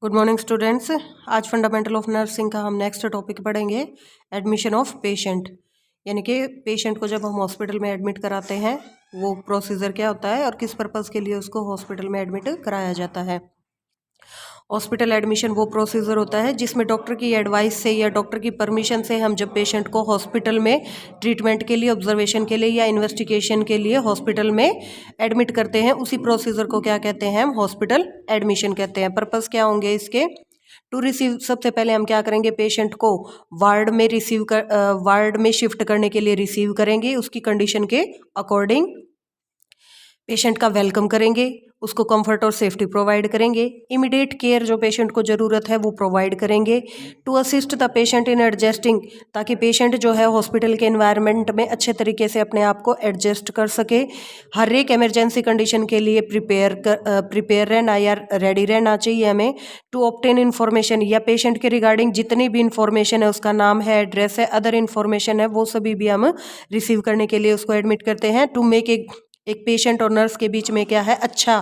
Good morning students. आज fundamental of nursing का हम नेक्स्ट टॉपिक पढ़ेंगे, एडमिशन ऑफ पेशेंट। यानी कि पेशेंट को जब हम हॉस्पिटल में एडमिट कराते हैं वो प्रोसीजर क्या होता है और किस पर्पज़ के लिए उसको हॉस्पिटल में एडमिट कराया जाता है। हॉस्पिटल एडमिशन वो प्रोसीजर होता है जिसमें डॉक्टर की एडवाइस से या डॉक्टर की परमिशन से हम जब पेशेंट को हॉस्पिटल में ट्रीटमेंट के लिए, ऑब्जर्वेशन के लिए या इन्वेस्टिगेशन के लिए हॉस्पिटल में एडमिट करते हैं, उसी प्रोसीजर को क्या कहते हैं, हम हॉस्पिटल एडमिशन कहते हैं। पर्पज़ क्या होंगे इसके, टू रिसीव, सबसे पहले हम क्या करेंगे, पेशेंट को वार्ड में शिफ्ट करने के लिए रिसीव करेंगे, उसकी कंडीशन के अकॉर्डिंग पेशेंट का वेलकम करेंगे, उसको कंफर्ट और सेफ्टी प्रोवाइड करेंगे, इमीडिएट केयर जो पेशेंट को ज़रूरत है वो प्रोवाइड करेंगे, to assist the patient in adjusting, ताकि पेशेंट जो है हॉस्पिटल के एनवायरनमेंट में अच्छे तरीके से अपने आप को एडजस्ट कर सके। हर एक एमरजेंसी कंडीशन के लिए प्रिपेयर रहना या रेडी रहना चाहिए हमें। टू ऑब्टेन इन्फॉर्मेशन, या पेशेंट के रिगार्डिंग जितनी भी इंफॉर्मेशन है, उसका नाम है, एड्रेस है, अदर इन्फॉर्मेशन है, वो सभी भी हम रिसीव करने के लिए उसको एडमिट करते हैं। टू मेक एक पेशेंट और नर्स के बीच में क्या है, अच्छा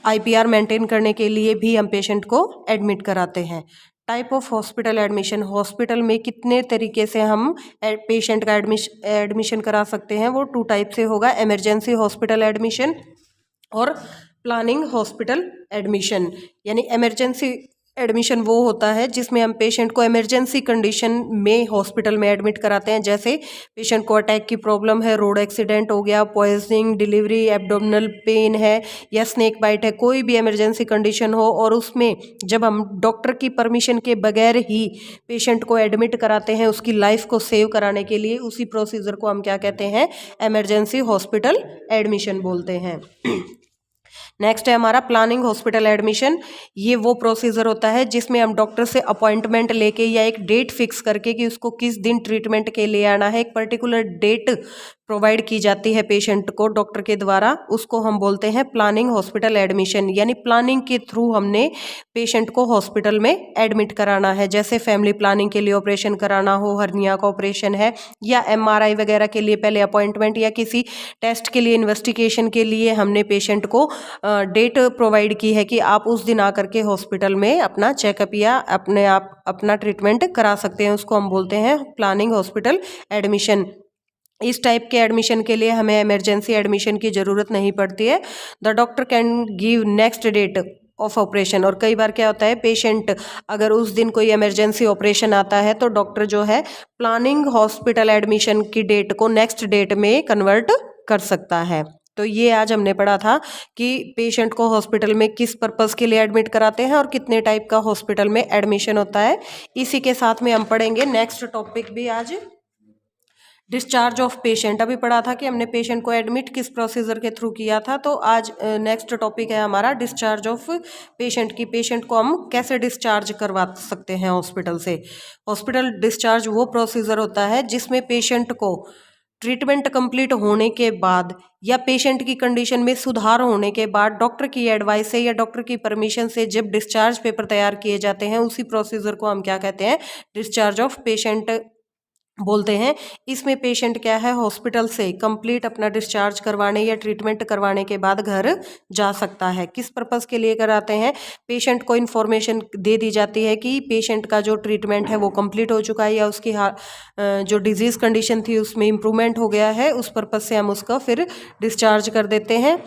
आईपीआर मेंटेन करने के लिए भी हम पेशेंट को एडमिट कराते हैं। Type of hospital admission, hospital में कितने तरीके से हम पेशेंट का एडमिशन करा सकते हैं, वो 2 टाइप से होगा, इमरजेंसी हॉस्पिटल एडमिशन और प्लानिंग हॉस्पिटल एडमिशन। यानी इमरजेंसी एडमिशन वो होता है जिसमें हम पेशेंट को इमरजेंसी कंडीशन में हॉस्पिटल में एडमिट कराते हैं। जैसे पेशेंट को अटैक की प्रॉब्लम है, रोड एक्सीडेंट हो गया, पॉइजनिंग, डिलीवरी, एब्डोमिनल पेन है या स्नेक बाइट है, कोई भी इमरजेंसी कंडीशन हो और उसमें जब हम डॉक्टर की परमिशन के बगैर ही पेशेंट को एडमिट कराते हैं उसकी लाइफ को सेव कराने के लिए, उसी प्रोसीजर को हम क्या कहते हैं, इमरजेंसी हॉस्पिटल एडमिशन बोलते हैं। नेक्स्ट है हमारा प्लानिंग हॉस्पिटल एडमिशन। ये वो प्रोसीजर होता है जिसमें हम डॉक्टर से अपॉइंटमेंट लेके या एक डेट फिक्स करके कि उसको किस दिन ट्रीटमेंट के लिए आना है, एक पर्टिकुलर डेट प्रोवाइड की जाती है पेशेंट को डॉक्टर के द्वारा, उसको हम बोलते हैं प्लानिंग हॉस्पिटल एडमिशन। यानी प्लानिंग के थ्रू हमने पेशेंट को हॉस्पिटल में एडमिट कराना है। जैसे फैमिली प्लानिंग के लिए ऑपरेशन कराना हो, हर्निया का ऑपरेशन है, या एमआरआई वगैरह के लिए पहले अपॉइंटमेंट, या किसी टेस्ट के लिए, इन्वेस्टिगेशन के लिए हमने पेशेंट को डेट प्रोवाइड की है कि आप उस दिन आकर के हॉस्पिटल में अपना चेकअप या अपने आप अपना ट्रीटमेंट करा सकते हैं, उसको हम बोलते हैं प्लानिंग हॉस्पिटल एडमिशन। इस टाइप के एडमिशन के लिए हमें इमरजेंसी एडमिशन की ज़रूरत नहीं पड़ती है। The doctor can give next date of operation. और कई बार क्या होता है, पेशेंट अगर उस दिन कोई इमरजेंसी ऑपरेशन आता है तो डॉक्टर जो है प्लानिंग हॉस्पिटल एडमिशन की डेट को नेक्स्ट डेट में कन्वर्ट कर सकता है। तो ये आज हमने पढ़ा था कि पेशेंट को हॉस्पिटल में किस पर्पज़ के लिए एडमिट कराते हैं और कितने टाइप का हॉस्पिटल में एडमिशन होता है। इसी के साथ में हम पढ़ेंगे नेक्स्ट टॉपिक भी आज, डिस्चार्ज ऑफ पेशेंट। अभी पढ़ा था कि हमने पेशेंट को एडमिट किस प्रोसीजर के थ्रू किया था, तो आज नेक्स्ट टॉपिक है हमारा डिस्चार्ज ऑफ पेशेंट की। पेशेंट को हम कैसे डिस्चार्ज करवा सकते हैं हॉस्पिटल से। हॉस्पिटल डिस्चार्ज वो प्रोसीजर होता है जिसमें पेशेंट को ट्रीटमेंट कंप्लीट होने के बाद या पेशेंट की कंडीशन में सुधार होने के बाद डॉक्टर की एडवाइस से या डॉक्टर की परमिशन से जब डिस्चार्ज पेपर तैयार किए जाते हैं, उसी प्रोसीजर को हम क्या कहते हैं, डिस्चार्ज ऑफ पेशेंट बोलते हैं। इसमें पेशेंट क्या है, हॉस्पिटल से कंप्लीट अपना डिस्चार्ज करवाने या ट्रीटमेंट करवाने के बाद घर जा सकता है। किस पर्पज़ के लिए कराते हैं, पेशेंट को इन्फॉर्मेशन दे दी जाती है कि पेशेंट का जो ट्रीटमेंट है वो कंप्लीट हो चुका है या उसकी जो डिजीज़ कंडीशन थी उसमें इम्प्रूवमेंट हो गया है, उस पर्पज़ से हम उसको फिर डिस्चार्ज कर देते हैं।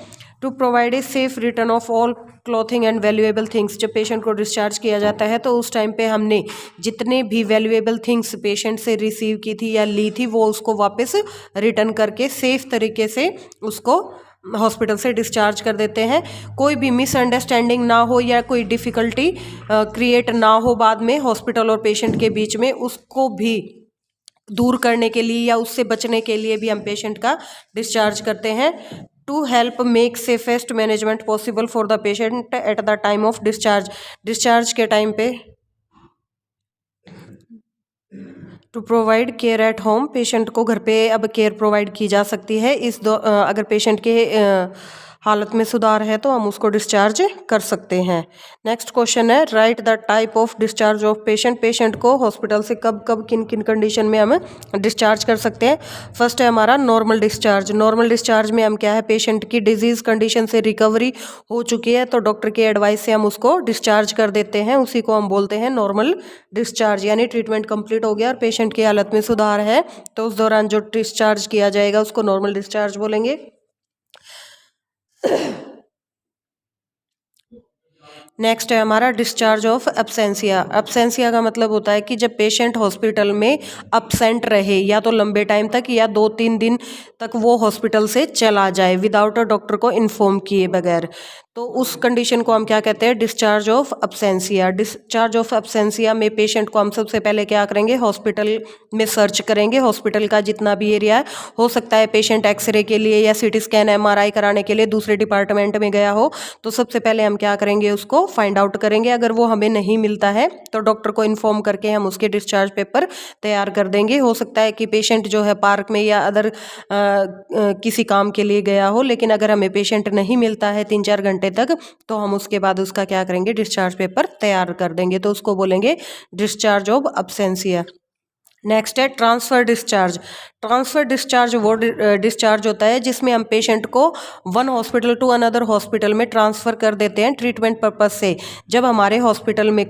To provide a safe return of all clothing and valuable things. जब पेशेंट को डिस्चार्ज किया जाता है तो उस टाइम पे हमने जितने भी वैल्यूएबल थिंग्स पेशेंट से रिसीव की थी या ली थी वो उसको वापस रिटर्न करके सेफ तरीके से उसको हॉस्पिटल से डिस्चार्ज कर देते हैं। कोई भी मिसअंडरस्टैंडिंग ना हो या कोई डिफ़िकल्टी क्रिएट ना हो बाद में हॉस्पिटल और पेशेंट के बीच में, उसको भी दूर करने के लिए या उससे बचने के लिए भी हम पेशेंट का डिस्चार्ज करते हैं। To help make safest management possible for the patient at the time of discharge. Discharge के टाइम पे to provide care at home, patient को घर पे अब केयर प्रोवाइड की जा सकती है। अगर पेशेंट के हालत में सुधार है तो हम उसको डिस्चार्ज कर सकते हैं। नेक्स्ट क्वेश्चन है, right the type of discharge of patient. Patient को हॉस्पिटल से कब कब किन किन कंडीशन में हम डिस्चार्ज कर सकते हैं। फर्स्ट है हमारा नॉर्मल डिस्चार्ज। नॉर्मल डिस्चार्ज में हम क्या है, पेशेंट की डिजीज कंडीशन से रिकवरी हो चुकी है तो डॉक्टर की एडवाइस से हम उसको डिस्चार्ज कर देते हैं, उसी को हम बोलते हैं नॉर्मल डिस्चार्ज। यानी ट्रीटमेंट कंप्लीट हो गया और पेशेंट की हालत में सुधार है तो उस दौरान जो डिस्चार्ज किया जाएगा उसको नॉर्मल डिस्चार्ज बोलेंगे। नेक्स्ट है हमारा डिस्चार्ज ऑफ एब्सेंसिया। एब्सेंसिया का मतलब होता है कि जब पेशेंट हॉस्पिटल में अब्सेंट रहे या तो लंबे टाइम तक या 2-3 दिन तक वो हॉस्पिटल से चला जाए विदाउट अ डॉक्टर को इन्फॉर्म किए बगैर, तो उस कंडीशन को हम क्या कहते हैं, डिस्चार्ज ऑफ एब्सेंसिया। डिस्चार्ज ऑफ एब्सेंसिया में पेशेंट को हम सबसे पहले क्या करेंगे, हॉस्पिटल में सर्च करेंगे। हॉस्पिटल का जितना भी एरिया है, हो सकता है पेशेंट एक्सरे के लिए या सीटी स्कैन MRI कराने के लिए दूसरे डिपार्टमेंट में गया हो, तो सबसे पहले हम क्या करेंगे, उसको फाइंड आउट करेंगे। अगर वो हमें नहीं मिलता है तो डॉक्टर को इन्फॉर्म करके हम उसके डिस्चार्ज पेपर तैयार कर देंगे। हो सकता है कि पेशेंट जो है पार्क में या अदर किसी काम के लिए गया हो, लेकिन अगर हमें पेशेंट नहीं मिलता है 3-4 घंटे तक, तो हम उसके बाद उसका क्या करेंगे, डिस्चार्ज पेपर तैयार कर देंगे, तो उसको बोलेंगे डिस्चार्ज ऑफ एब्सेंसिया। नेक्स्ट है ट्रांसफर डिस्चार्ज। ट्रांसफर डिस्चार्ज वो डिस्चार्ज होता है जिसमें हम पेशेंट को one hospital to another hospital में ट्रांसफ़र कर देते हैं ट्रीटमेंट पर्पस से। जब हमारे हॉस्पिटल में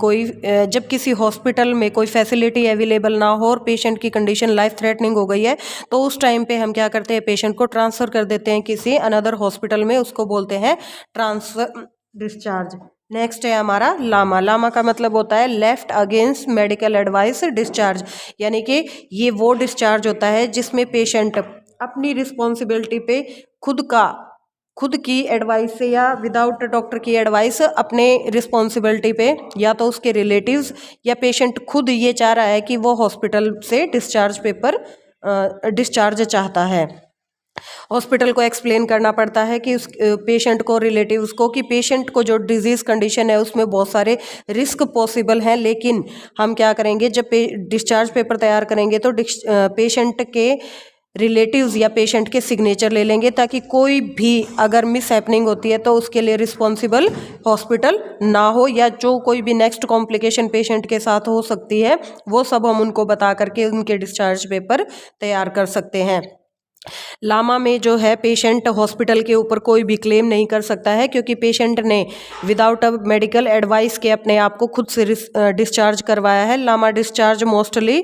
जब किसी हॉस्पिटल में कोई फैसिलिटी अवेलेबल ना हो और पेशेंट की कंडीशन लाइफ थ्रेटनिंग हो गई है, तो उस टाइम पे हम क्या करते हैं, पेशेंट को ट्रांसफ़र कर देते हैं किसी अनदर हॉस्पिटल में, उसको बोलते हैं ट्रांसफर डिस्चार्ज। नेक्स्ट है हमारा लामा। लामा का मतलब होता है left against medical advice discharge. यानी कि ये वो डिस्चार्ज होता है जिसमें पेशेंट अपनी रिस्पॉन्सिबिलिटी पे खुद की एडवाइस से या विदाउट डॉक्टर की एडवाइस अपने रिस्पॉन्सिबिलिटी पे, या तो उसके रिलेटिव्स या पेशेंट खुद ये चाह रहा है कि वो हॉस्पिटल से डिस्चार्ज चाहता है। हॉस्पिटल को एक्सप्लेन करना पड़ता है कि उस पेशेंट को, रिलेटिव्स को, कि पेशेंट को जो डिजीज़ कंडीशन है उसमें बहुत सारे रिस्क पॉसिबल हैं, लेकिन हम क्या करेंगे, जब डिस्चार्ज पेपर तैयार करेंगे तो पेशेंट के रिलेटिव्स या पेशेंट के सिग्नेचर ले लेंगे, ताकि कोई भी अगर मिस हैपनिंग होती है तो उसके लिए रिस्पॉन्सिबल हॉस्पिटल ना हो, या जो कोई भी नेक्स्ट कॉम्प्लिकेशन पेशेंट के साथ हो सकती है वो सब हम उनको बता करके उनके डिस्चार्ज पेपर तैयार कर सकते हैं। लामा में जो है पेशेंट हॉस्पिटल के ऊपर कोई भी क्लेम नहीं कर सकता है, क्योंकि पेशेंट ने विदाउट अ मेडिकल एडवाइस के अपने आप को खुद से डिस्चार्ज करवाया है। लामा डिस्चार्ज मोस्टली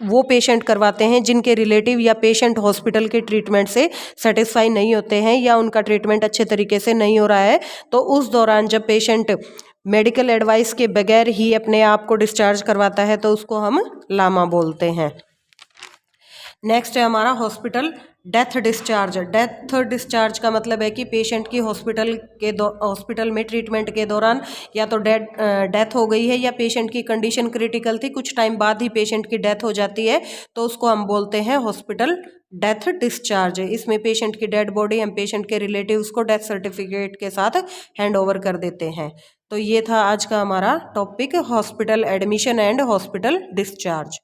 वो पेशेंट करवाते हैं जिनके रिलेटिव या पेशेंट हॉस्पिटल के ट्रीटमेंट से सेटिस्फाई नहीं होते हैं या उनका ट्रीटमेंट अच्छे तरीके से नहीं हो रहा है, तो उस दौरान जब पेशेंट मेडिकल एडवाइस के बगैर ही अपने आप को डिस्चार्ज करवाता है तो उसको हम लामा बोलते हैं। नेक्स्ट है हमारा hospital death discharge. Death discharge का मतलब है कि पेशेंट की हॉस्पिटल में ट्रीटमेंट के दौरान या तो डेथ हो गई है या पेशेंट की कंडीशन क्रिटिकल थी, कुछ टाइम बाद ही पेशेंट की डेथ हो जाती है, तो उसको हम बोलते हैं हॉस्पिटल डेथ डिस्चार्ज। इसमें पेशेंट की डेड बॉडी हम पेशेंट के रिलेटिव्स को डेथ सर्टिफिकेट के साथ हैंड ओवर कर देते हैं। तो ये था आज का हमारा topic, hospital admission and hospital discharge.